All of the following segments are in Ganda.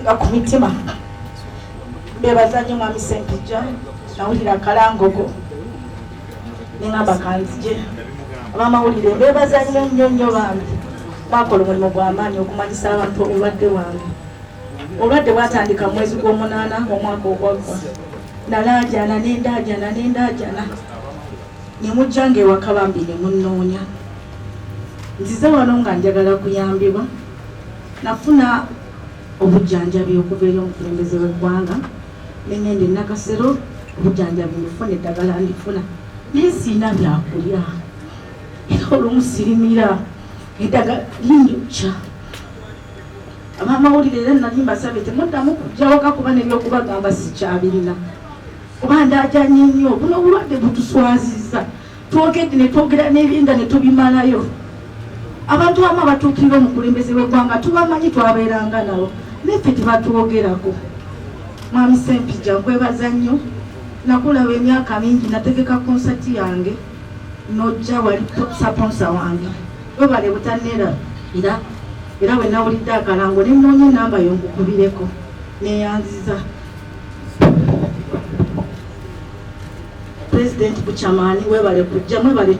ekisinga ku mitima bebaza nnyo mwami Sempijja nawulira akalangogo neŋŋamba kanzije abamawulire mbebaza nnyo bambi mwakola omulimu gw'amaanyi okumanyisa abantu obulwadde bwange. Obulwadde bwatandika mu mwezi gw'omunaana omwaka ogwaggwa nalaajana nendaajana ne mujjanga ewaka bambi ne munnoonya. Nzize wano nga njagala kuyambibwa nafuna obujjanjabi okuva eri omukulembeze w'eggwanga nengende Nakasero obujjanjabi ndifuna eddagala ndifuna naye siina byakulya era olw'omusirimira eddagala linjokya. Abamawulire era nali mbasabye temuddamu kujja waka kuba n'ebyokubagamba sikyabirina kuba ndaajanye nnyo buno obulwadde butuswazizza twogedde ne twogera n'ebinda ne tubimalayo. Abantu abamu batuukirira omukulembeze w'eggwanga tubamanyi twabeeranga nabo naye ffe tebatuwogerako. Mwami Sempijja nkwebaza nnyo nakulaba emyaka mingi nategeka konsati yange nojja wali saponsa wange webale butanneerabira era bwe nawulidde akalango ne nnoonya enamba yo nkukubireko neeyanziza. President Bukyamaani webale kujja mwebale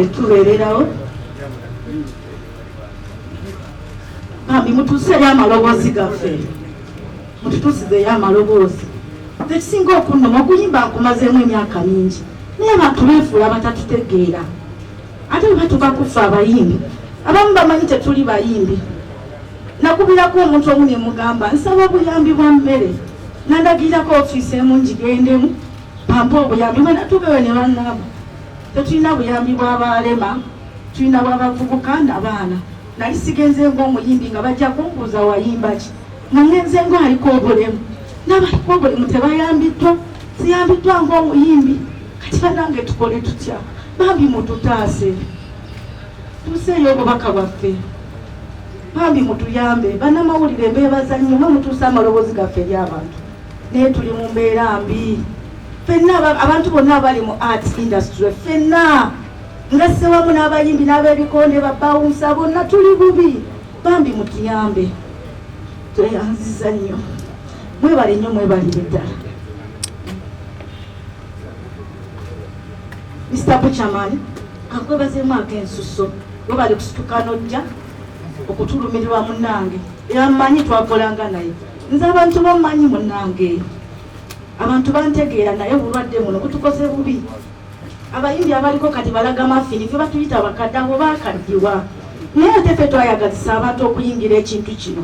tubeererawo bambi mutuuseeyo amaloboozi gaffe mututuusizeeyo amaloboozi. Tekisinga okunnuma okuyimba nkumazeemu emyaka mingi naye abantu beefuula batatutegeera ate bwe batuuka kufa abayimbi abamu bamanyi tetuli bayimbi. Nakubirako omuntu omu ne mugamba nsaba obuyambi bwa mmere nandagirirako ofiisi emu ngigendemu bampa obuyambi bwe natubewe ne bannabo. Tetulina buyambi bw'abalema tulina bw'abavubuka n'abaana. Nali sigenze ng'omuyimbi nga bajja kumbuuza wayimba ki nga ngenze ng'aliko obulemu n'abaliko obulemu tebayambiddwa siyambiddwa ng'omuyimbi kati banange tukole tutya bambi mututaase tuuseeyo obubaka bwaffe bambi mutuyambe. Bannamawulire mbeebaza nnyo mwe mutuusa amaloboozi gaffe eri abantu naye tuli mu mbeera mbi ffenna abantu bonna abali mu arts industry ffenna nga ssewamu n'abayimbi n'abeebikonde babbawunsa bonna tuli bubi bambi mutuyambe. Tweyanziza nnyo mwebale nnyo mwebalire ddala. Mr. Bukyamaani akwebazeemu ak'ensuso webale kusituka nojja okutulumirirwa munnange era mmanyi twakolanga naye nze abantu bammanyi munnange abantu bantegeera naye obulwadde muno butukoze bubi. Abayimbi abaliko kati balaga mafini ffe batuyita bakadde abo bakaddiwa naye ate ffe twayagazisa abantu okuyingira ekintu kino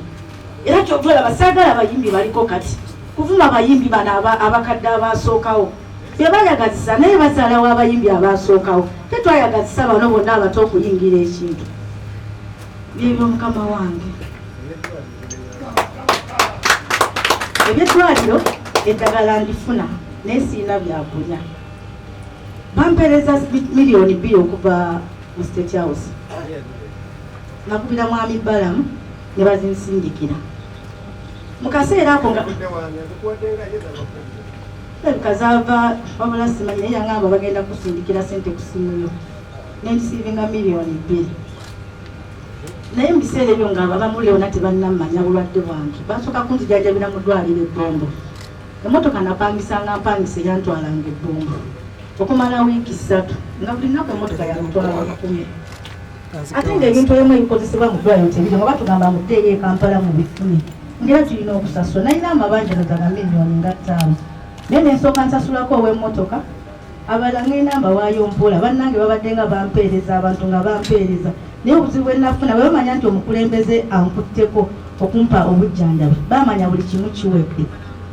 era kyotulaba saagala abayimbi baliko kati kuvuma abayimbi bano abakadde abaasookawo bye bayagazisa naye bazaalawo abayimbi abaasookawo ffe twayagazisa bano bonna abato okuyingira ekintu byebyo mukama wange. Eby'eddwaliro eddagala ndifuna naye siina byakulya. Bampeereza miliyoni 2 okuva mu State House. Nakubira mwami Balamu ne bazinsindikira mu kaseera ako nga kazaava wabula simanyi naye yaŋŋamba bagenda kusindikira sente ku simu yo nendisiivinga miliyoni 2 naye mu biseera ebyo nga abamu lyona tebannamanya bulwadde bwange basooka kunzijanjabira mu ddwaliro ebbombo. Emmotoka napangisanga mpangisa eyantwalanga ebbombo okumala wiiki 3 nga buli nnaku emmotoka yamitwala 10. Ate ng'ebintu ebimu ebikozesebwa mu ddwaliro tebiri nga batugamba muddeeyo e Kampala mu bifune ngera tulina okusasula. Nalina amabanjalo ga miliyoni nga 5 naye nensooka nsasulako ow'emmotoka abala ng'enamba waayo mpola bannange babadde nga bampeereza abantu nga bampeereza naye obuzibu bwe nafuna bwe bamanya nti omukulembeze ankutteko okumpa obujjanjabi bamanya buli kimu kiwedde.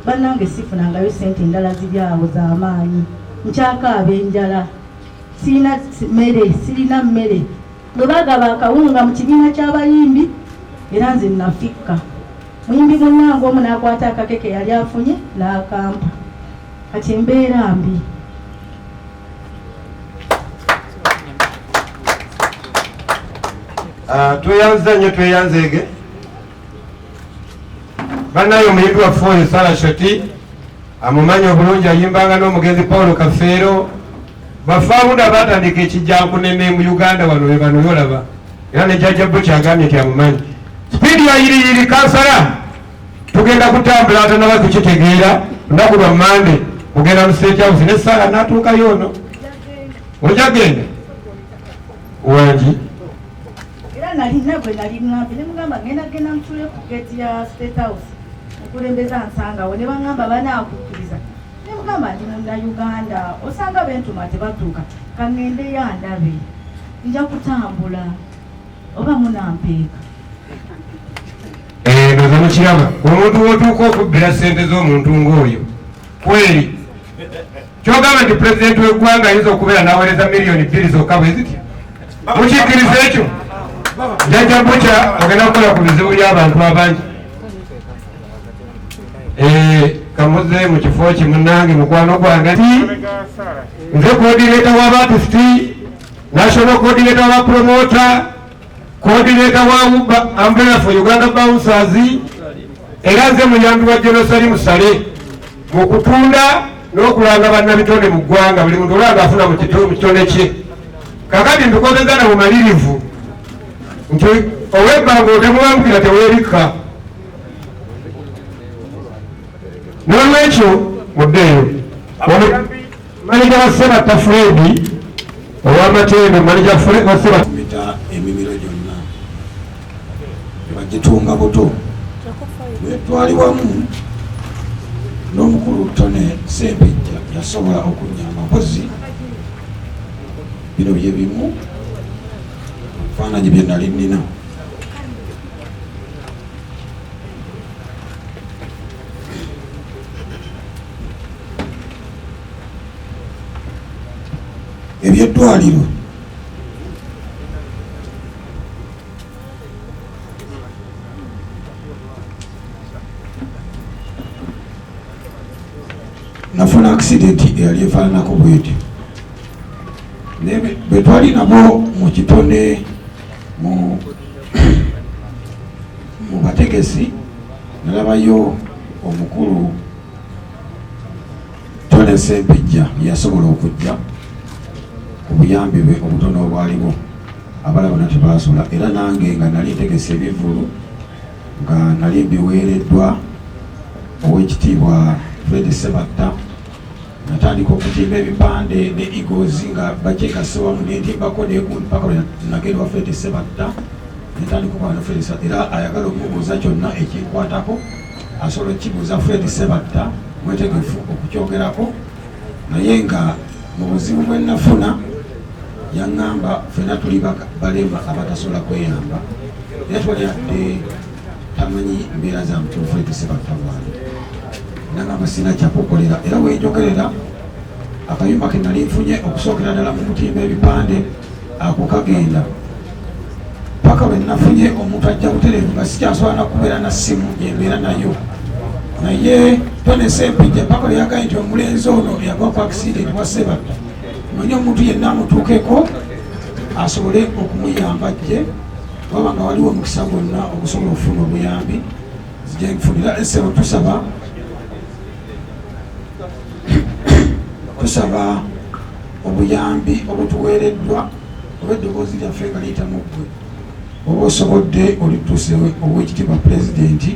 Bannange sifunangayo sente endala ziri awo z'amaanyi nkyakaaba enjala sirina mmere sirina mmere. Bwe bagaba akawunga mu kibiina ky'abayimbi era nze nafikka muyimbi munnange omu n'akwata akakeke yali afunye n'akampa kati embeera mbi. Tweyanza nnyo tweyanzeege bannayo omuyimbi waffe oyo Sarah Shoti amumanyi obulungi ayimbanga n'omugenzi Paul Kafeero bafaamuda batandika ekijjankunene mu Uganda wano be bano yolaba era ne Jjajja Butch agambye nti amumanyi Speed ya yiri kansala tugenda kutambula atanaba kukitegeera lunaku lwa Mande kugenda mu State House ne Sara n'atuuka yono ojagenda wangi era nalina gwe nali ngambye ne mugamba genda mutule ku gate ya State House okulembeza nsangawo ne bangamba banaakukkiriza ne mugamba ndi Munnayuganda osanga bentuma tebatuuka kangende yandabe nja kutambula oba munampeeka noze mukiraba omuntu wotuuka okubbira ssente z'omuntu ng'oyo kweri kyogamba nti pulezidenti w'eggwanga ayinza okubeera n'aweereza miliyoni 2 zokka bwe zitya mukikkiriza ekyo jjajja bukya ogenda kukola ku bizibu by'abantu abangi kamuze mu kifo kimunange mukwano gwange nze coordinator w'abaartisti national coordinator w'abapromota coordinator wa Umbrella for Uganda Bouncers era nze muyambi wa Jenosali Musale mu kutunda n'okulanga bannabitonde mu ggwanga buli muntu olwanga afuna mu kitone kye kakati mbikozezzana mu malirivu nti ow'ebbanga otemuwambukira teweebikka n'olwekyo muddeeyo maneja wa Senator Fred ow'Amatendo maneja wa Senator emimiro gyonna bagitunga buto twali wamu n'omukulu Tone Ssempijja yasobola okunyamba mpozi bino bye bimu bifaananyi bye nali nnina eby'eddwaliro nafuna accident eyali efaananako bweti bwe twali nabo mu kitonde mu bategesi nalabayo omukulu Tone Ssempijja yasobola okujja obuyambi bwe obutono obwaliwo abalala bonna tebasobola era nange nga nali ntegesa ebivulu nga nali mbiweereddwa ow'ekitiibwa Fred Ssebatta natandika okutimba ebipande ne Eagles nga bakyekase wamu nentimbako negundi paka nagenda wa Fred Ssebatta netandika okwana Fred Ssebatta era ayagala okumubuuza kyonna ekinkwatako asobola okukibuuza Fred Ssebatta mwetegefu okukyogerako naye nga mu buzibu bwe nafuna yaŋŋamba ffenna tuli balema abatasobola kweyamba era twali adde tamanyi mbeera za mutuufu Fred Ssebatta bwali nangamba sina kyakukolera era wenjogerera akayumba ke nali nfunye okusookera ddala mu kutimba ebipande ako kagenda paka bwe nafunye omuntu ajja butereevu nga sikyasobola nakubeera na ssimu gyembeera nayo naye Tone Ssempijja paka lyagaye nti omulenzi ono yagwa ku accident wa Ssebatta manye omuntu yenna amutuukeko asobole okumuyamba jje waba nga waliwo omukisa gwonna okusobola okufuna obuyambi zijja nfunira essebo tusaba obuyambi obutuweereddwa oba eddoboozi lyaffe nga liyita mu ggwe oba osobodde olituuse ow'ekitiibwa pulezidenti